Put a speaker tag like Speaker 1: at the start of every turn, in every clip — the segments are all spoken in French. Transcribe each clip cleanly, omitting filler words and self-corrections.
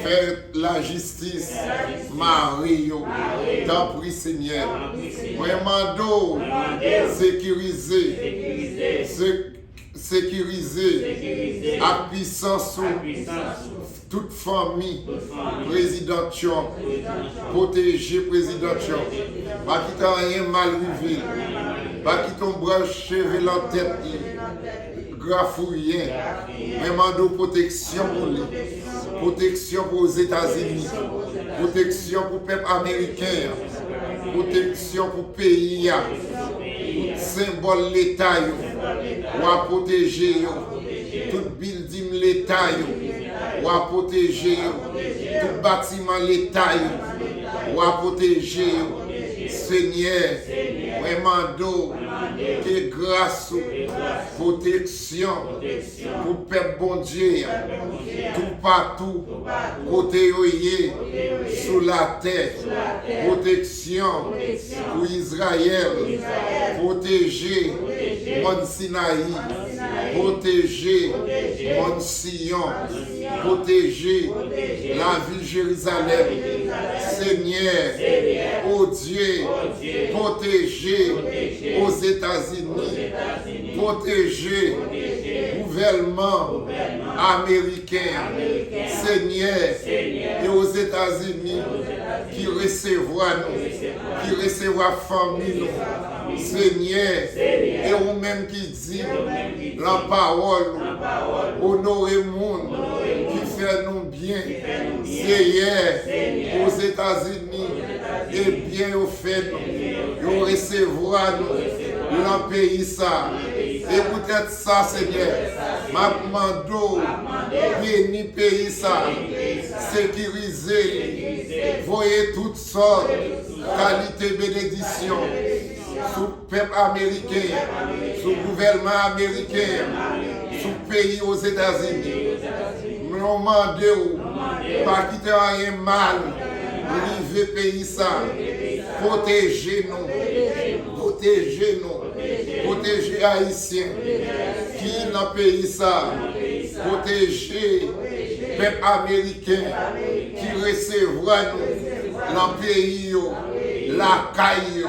Speaker 1: Faites la justice, Mario. T'en prie, Seigneur. Vraiment, sécuriser à puissance toute famille, président Trump, protéger président Trump, pas qu'il t'en rien mal arrivé, pas qu'il t'en branche cheveux en tête, grafouillé, vraiment de protection pour lui, protection pour les États-Unis, protection pour le peuple américain, protection pour le pays, tout symbole l'État, ou à protéger, tout building l'État, ou à protéger, tout bâtiment l'État, ou à protéger, Seigneur, vraiment d'eau, que grâce, protection, pour le peuple bon Dieu, tout partout, côté sous la terre, protection pour Israël, protéger mon Sinaï, protéger mon Sion, protéger la ville Jérusalem, Seigneur, oh Dieu, protéger aux États-Unis, protéger le gouvernement américain, Seigneur, et aux États-Unis qui recevront nous, qui recevront famille nous, Seigneur, et vous-même qui dit la parole, honorer le monde, qui fait nous bien, Seigneur, aux États-Unis, et bien au fait nous, vous recevrons nous, dans le pays ça. Et peut-être ça, Seigneur, ma demande, béni pays ça, sécuriser, voyez toutes sortes, qualité bénédiction, sous le peuple américain, sous le gouvernement américain, sous le pays aux États-Unis. Nous demandons, pas quitter rien mal, river pays ça, protégez-nous, protégez-nous. Protéger Haïtiens qui dans le pays ça, protéger le peuple américain qui recevra nous dans le pays, la caille,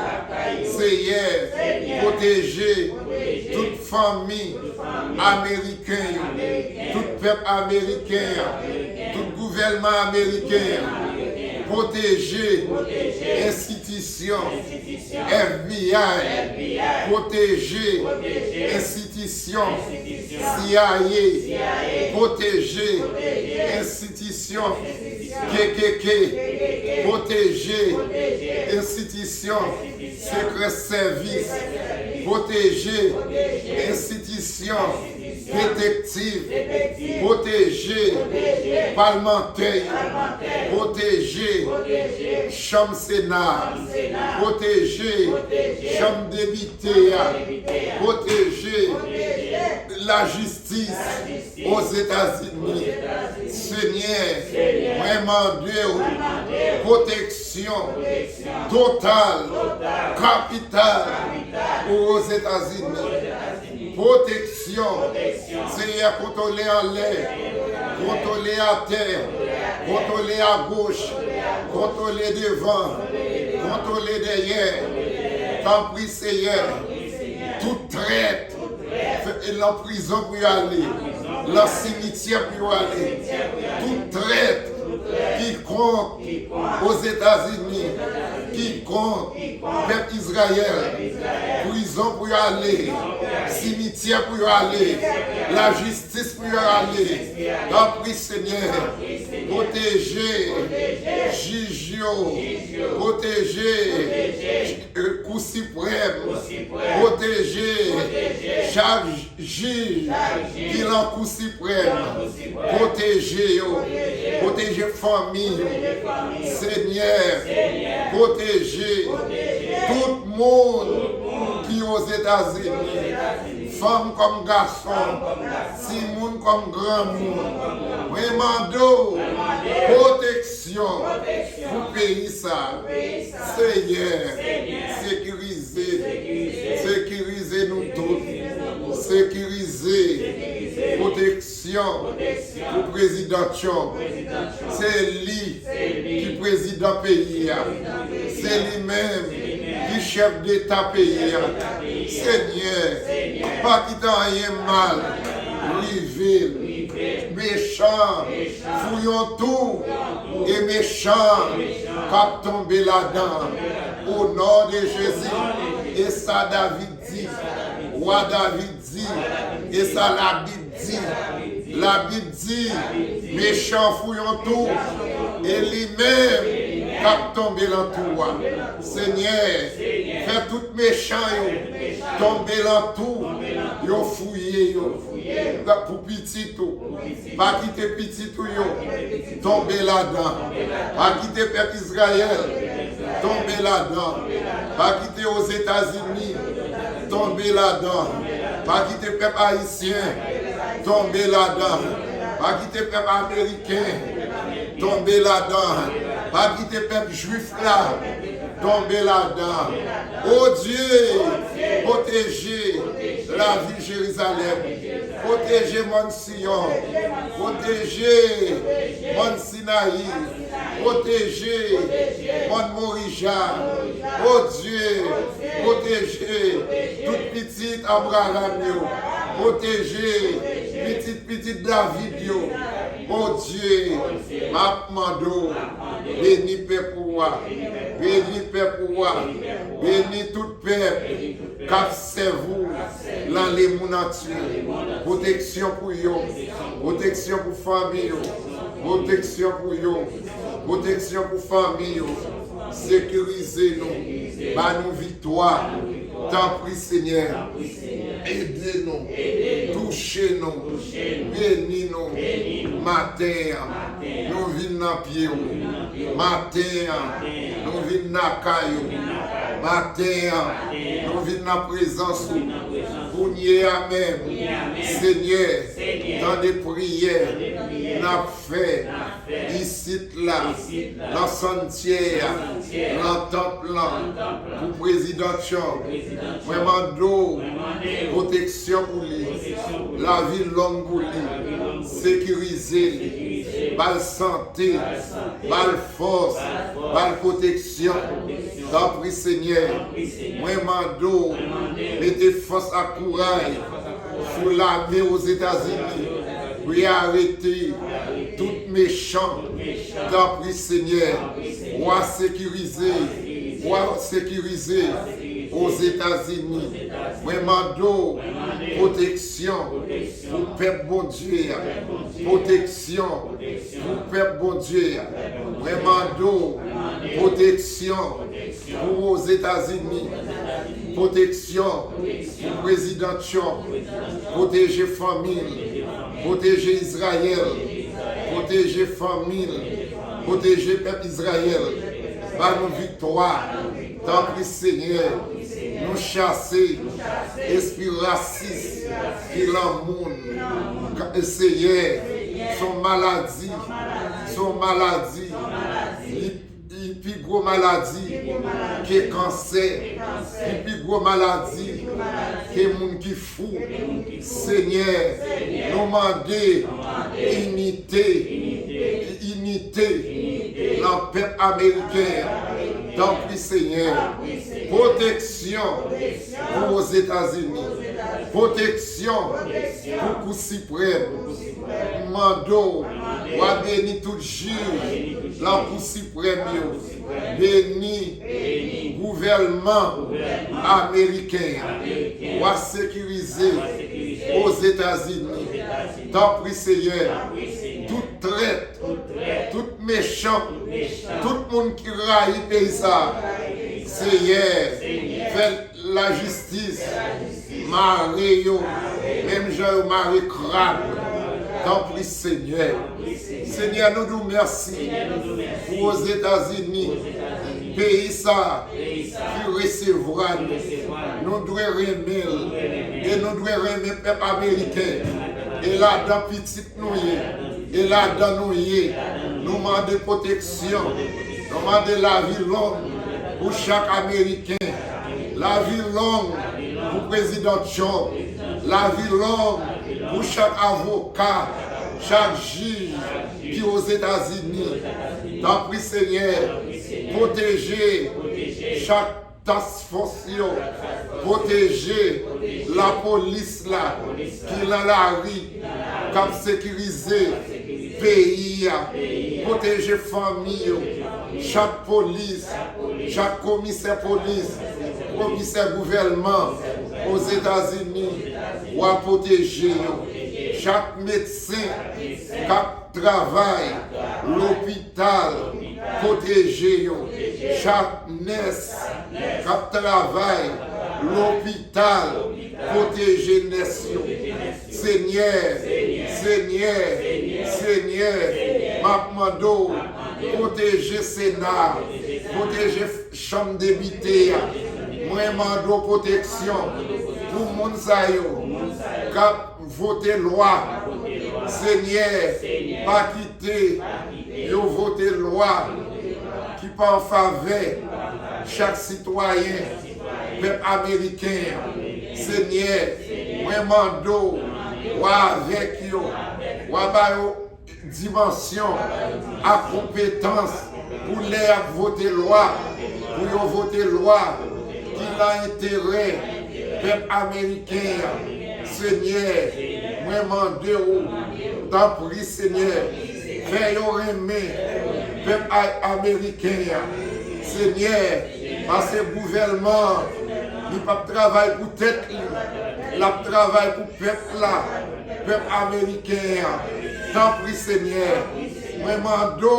Speaker 1: Seigneur, protéger toute famille américaine, tout peuple américain, tout gouvernement américain. Protéger institutions, FBI, protéger institutions, CIA, protéger institutions, KKK, protéger institutions, secret service, protéger institutions, détectives, protéger parlementaires, protéger chambre Sénat, protéger chambre députés, protéger la justice aux États-Unis. Seigneur, vraiment Dieu, protection totale, capitale aux États-Unis. Protection, Seigneur, contrôler en l'air, contrôler à terre, contrôler à gauche, contrôler devant, contrôler derrière. T'en prie, Seigneur, toute traite, la prison pour y aller, le cimetière pour y aller, toute traite quiconque aux États-Unis, quiconque peuple Israël, prison pour y aller, cimetière pour y aller, la justice pour y aller. T'en prie, Seigneur, protéger Gigio, protéger Cour suprême, protéger chaque juge qui est en Cour suprême, protéger famille, Seigneur, protéger tout le monde qui est aux États-Unis, femmes comme garçons, si monde comme grand monde, vraiment protection pour le pays ça, Seigneur, sécuriser nous tous, sécuriser, protection. protection pour le président Trump. C'est lui qui président pays. C'est lui-même qui chef d'État pays. Seigneur, pas qu'il t'en ait mal, rival, méchant, fouillons tout et méchant, cap tomber là-dedans. Au nom de Jésus, et ça David dit, roi David dit, et ça la Bible dit, méchant fouillons tout, et lui-même cap tomber dans tout. Seigneur, fais tout méchant tomber dans tout, yo fouillé pour petit tout, pas quitter petit tout tomber là-dedans, pas quitter peuple Israël, tomber là-dedans, pas quitter aux États-Unis, tomber là-dedans, pas quitter peuple haïtien, tomber là-dedans, pas quitter peuple américain, tomber là-dedans, pas quitter peuple juif là, tomber là-dedans. Oh Dieu, protégez la ville de Jérusalem, protégez mon Sion, protégez mon Sinaï, protégez mon Morija. Oh Dieu, protégez toute petite Abraham, protégez petite David. Oh Dieu, ma mando, bénis peuple pour moi, bénis peuple pour moi, bénis tout peuple, capsez-vous dans les monatures, protection pour eux, protection pour famille, protection pour eux, protection pour famille, sécurisez-nous, bah nous victoire, t'en prie Seigneur, aidez-nous, touchez-nous, bénis-nous, matin, nous vîmes dans pied, matin, nous vîmes dans caillou, matin, nous vîmes dans présence, pour nier Amen, Seigneur, dans des prières, n'a fait, ici là, dans Santière, dans temple, pour président Trump, vraiment d'eau, protection pour lui, la vie longue pour lui, sécuriser, belle santé, belle force, belle protection. T'en prie Seigneur, vraiment d'eau, mettez force à courage sur l'armée aux États-Unis. Oui, arrêtez tout méchant. T'en prie Seigneur, ou à sécuriser aux États-Unis. Vraiment d'eau, protection pour peuple bon Dieu. Protection pour peuple bon Dieu. Vraiment d'eau, protection pour aux États-Unis. Protection pour président Trump. Protéger famille. Protéger Israël. Protéger famille. Protéger peuple Israël. Par nos victoires. Tant pis Seigneur, nous chasser esprit raciste qui l'amour, Seigneur, son maladie, il plus gros maladie qui est cancer, il plus gros maladie qui est monde qui fou. Seigneur, nous demandons unité dans le peuple américain. Tant pis Seigneur, protection pour aux États-Unis, protection pour le suprême, mando, ou à bénir tout juge, la Cour suprême, bénir gouvernement américain, ou à sécuriser aux États-Unis. Tant pis Seigneur, tout traite, tout méchant, tout le monde qui raille pays ça. Seigneur, fait la justice, Marie, même Jean Marie crabe. Tant pis Seigneur. Seigneur, nous nous remercions pour aux États-Unis. Pays ça qui recevra nous. Nous devons remettre et nous devons remettre le peuple américain. Et là dans petite nous et là dans nous demandons protection, nous demandons la vie longue pour chaque Américain, la vie longue pour le président Trump, la vie longue pour chaque avocat, chaque juge qui est aux États-Unis. T'en prie, Seigneur, protéger chaque task force, protéger la police là, qui est dans la rue, comme sécuriser pays, protéger famille, chaque police, chaque commissaire police, commissaire gouvernement aux États-Unis, ou à protéger chaque médecin qui travaille l'hôpital, protéger chaque nurse qui travaille l'hôpital, protéger nation. Seigneur, Mapmando, protéger Sénat, protéger chambre député, moi mando protection pour moun sa yo, k'ap voter loi. Seigneur, pas quitter, yo voter loi qui pas en faveur chaque citoyen, peuple américain. Seigneur, moi mando, ou avec yo, ou ba yo dimension à compétence pour les voter loi, pour yo voter loi qui a intérêt peuple américain. Seigneur, moi mando, t'en prie Seigneur, fais yo aimer peuple américain. Seigneur, parce que le gouvernement, il ne travaille pas pour tête, il travaille pour le peuple américain. T'en prie Seigneur, moi mando,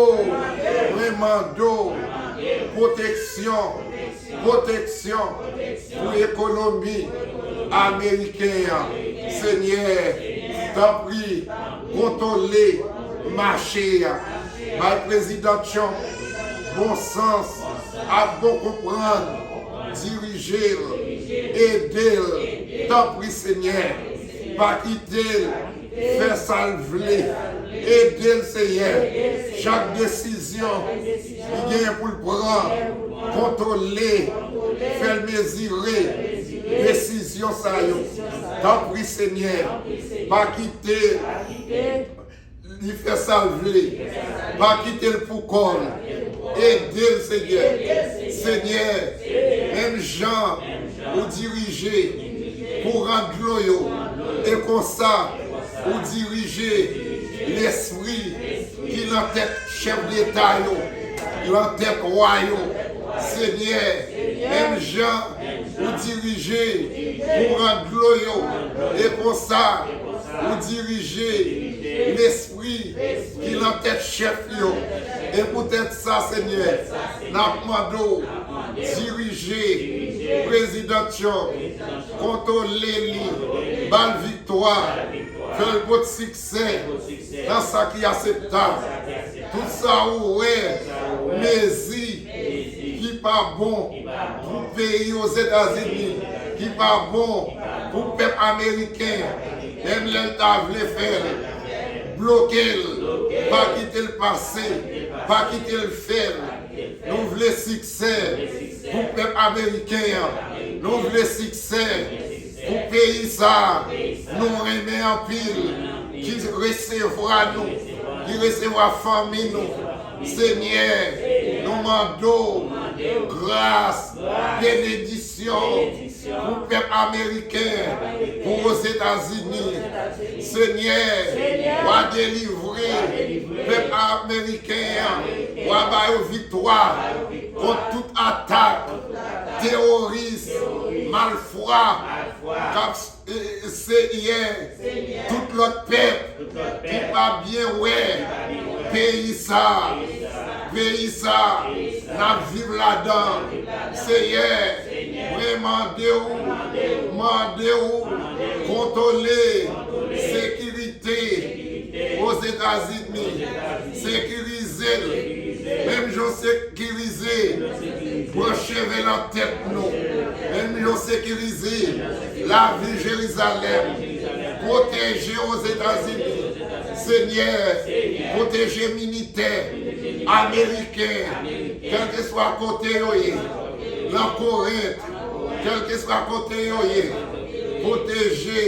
Speaker 1: protection pour l'économie américaine. Seigneur, t'en prie, contrôler le marché. Ma président Trump, bon sens, à bon comprendre, diriger, aider, t'en prie Seigneur, pas quitter, faire salver, aider le Seigneur, chaque décision qui vient pour le prendre, contrôler, faire mesurer, décision ça y est. T'en prie Seigneur, pas quitter, il fait salver, pas quitter le poucol, aider le Seigneur. Seigneur, même gens ou diriger pour rendre gloire et comme ça, ou diriger l'esprit qui est en tête chef d'État, en tête royaume. Seigneur, même gens ou diriger pour rendre gloire et comme ça, ou diriger l'esprit qui est en tête chef. Et peut-être ça, Seigneur, n'a demandé diriger président Trump, contrôler lui, balle victoire, faire le beau succès dans ça qui est acceptable. Tout ça, ouais, mais qui pas bon pour le pays aux États-Unis, qui pas bon pour le peuple américain, même l'État veut faire, bloquer, pas quitter le passé, pas quitter le faire. Nous voulons succès pour le peuple américain, nous voulons succès pour le pays ça, nous remet en pile, qui recevra nous, qui recevra famille nous. Seigneur, nous demandons grâce, bénédiction pour le peuple américain, pour aux États-Unis. Seigneur, va délivrer le peuple américain, va avoir victoire contre toute attaque, terroriste, malfroid, c'est hier, tout l'autre peuple qui va bien, ouais, pays ça, n'a vivre là-dedans. Seigneur, demandez-vous, contrôler, sécurité aux États-Unis, sécuriser, même je sécuriser, brancher la tête nous, même je sécuriser la ville Jérusalem, protéger aux États-Unis, Seigneur, protéger militaires américains, quel que soit côté la Corée, quel que soit côté protéger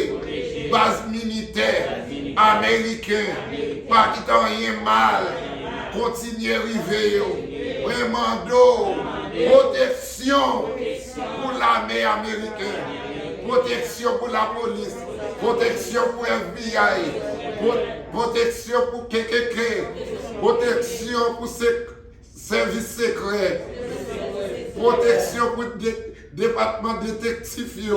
Speaker 1: base militaire américaine, pas qui t'en rien mal, continuez à arriver, vraiment protection pour l'armée américaine, protection pour la police, protection pour FBI, protection pour KKK, protection pour services secrets, protection pour département détective,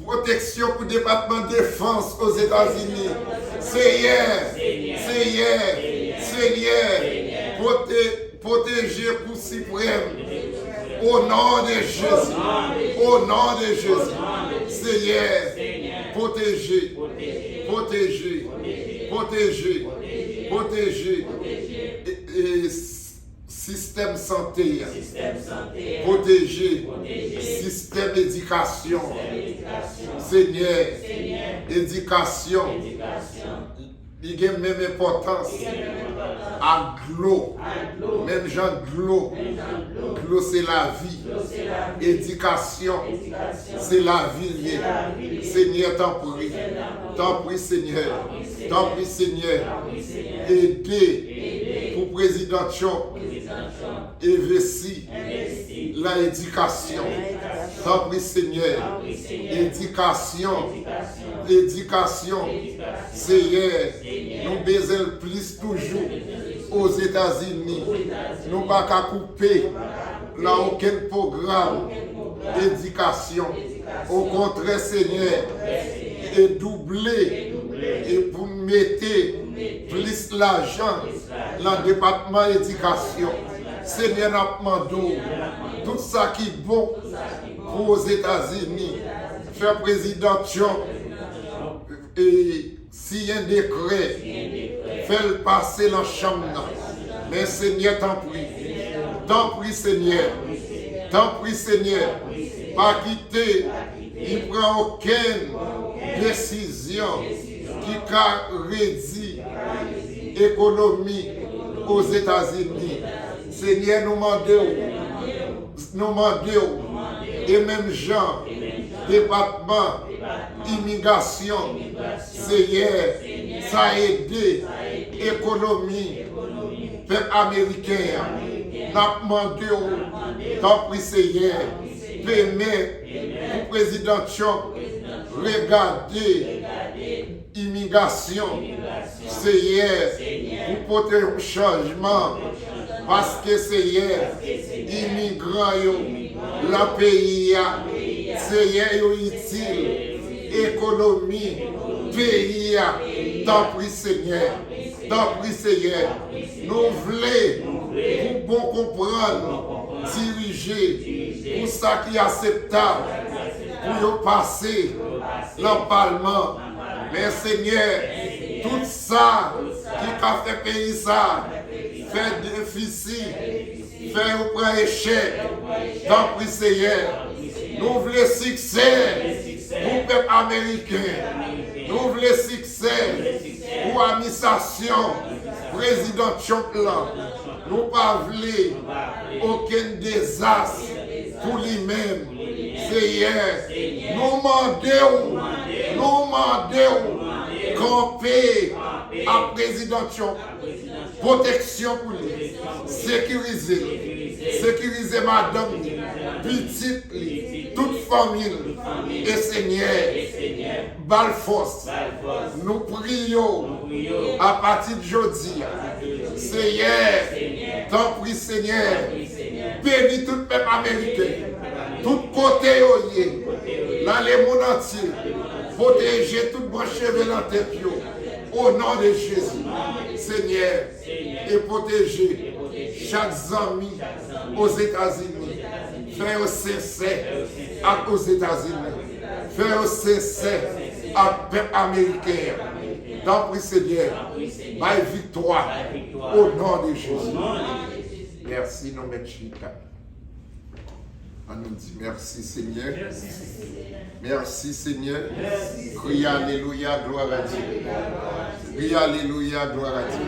Speaker 1: protection pour département défense aux États-Unis. Seigneur, protéger pour suprême. Au nom de Jésus. Au nom de Jésus. Seigneur, protéger. Et système santé. Protéger. Système éducation. Seigneur, éducation. Il y a même importance à l'eau. Même genre de l'eau. L'eau c'est la vie. Éducation c'est la vie. Seigneur, t'en prie. T'en prie, Seigneur. T'en prie, Seigneur. Aidez pour président Trump. Investir la éducation. T'en prie, Seigneur. Éducation. Seigneur, nous besoin plus toujours aux États-Unis. Nous ne pouvons pas couper là aucun programme d'éducation. Au contraire, Seigneur, et doubler et pour mettre plus l'argent dans le département d'éducation. Seigneur, nous demandons tout ça qui est bon pour aux États-Unis. Faire président Trump et s'il y a un décret, fais-le passer dans la chambre. Mais Seigneur, t'en prie. T'en prie, Seigneur. T'en prie, Seigneur. Pas quitter, il ne prend aucune décision qui a réduit l'économie aux États-Unis. Seigneur, nous demandons, et même gens, département, immigration, Seigneur, ça a aidé l'économie, peuple américain. Nous demandons, tant pis Seigneur, permet au président Trump regarder l'immigration, Seigneur, pour porter un changement. Parce que Seigneur, immigrants, la pays, Seigneur, utile, économie, pays, tant pis Seigneur, nous voulons, pour bon comprendre, diriger, pour ça qui est acceptable, pour passer dans le Parlement. Mais Seigneur, tout ça qui a fait pays ça, fait déficit, fait au point échec, tant pis Seigneur, nous voulons succès pour le peuple américain, nous voulons succès pour l'administration, président Trump là, nous ne voulons aucun désastre pour lui-même. Seigneur, nous demandons camper à président Trump. Protection pour lui. Sécuriser madame, petite, toute famille. Et Seigneur, balle force. Nous prions à partir de aujourd'hui. Seigneur, t'en prie Seigneur, bénis tout le peuple américain, tout côté dans les mondes entiers, protéger tout bon cheveu dans la tête. Au nom de Jésus, Seigneur, et protéger chaque ami aux États-Unis. Faire cesser aux États-Unis. Faire cesser à peuple américain. Dans le Seigneur, par victoire au nom de Jésus. Merci, nos maîtres. On nous dit merci Seigneur. Merci Seigneur. Crie Alléluia, gloire à Dieu. Crie Alléluia, gloire à Dieu.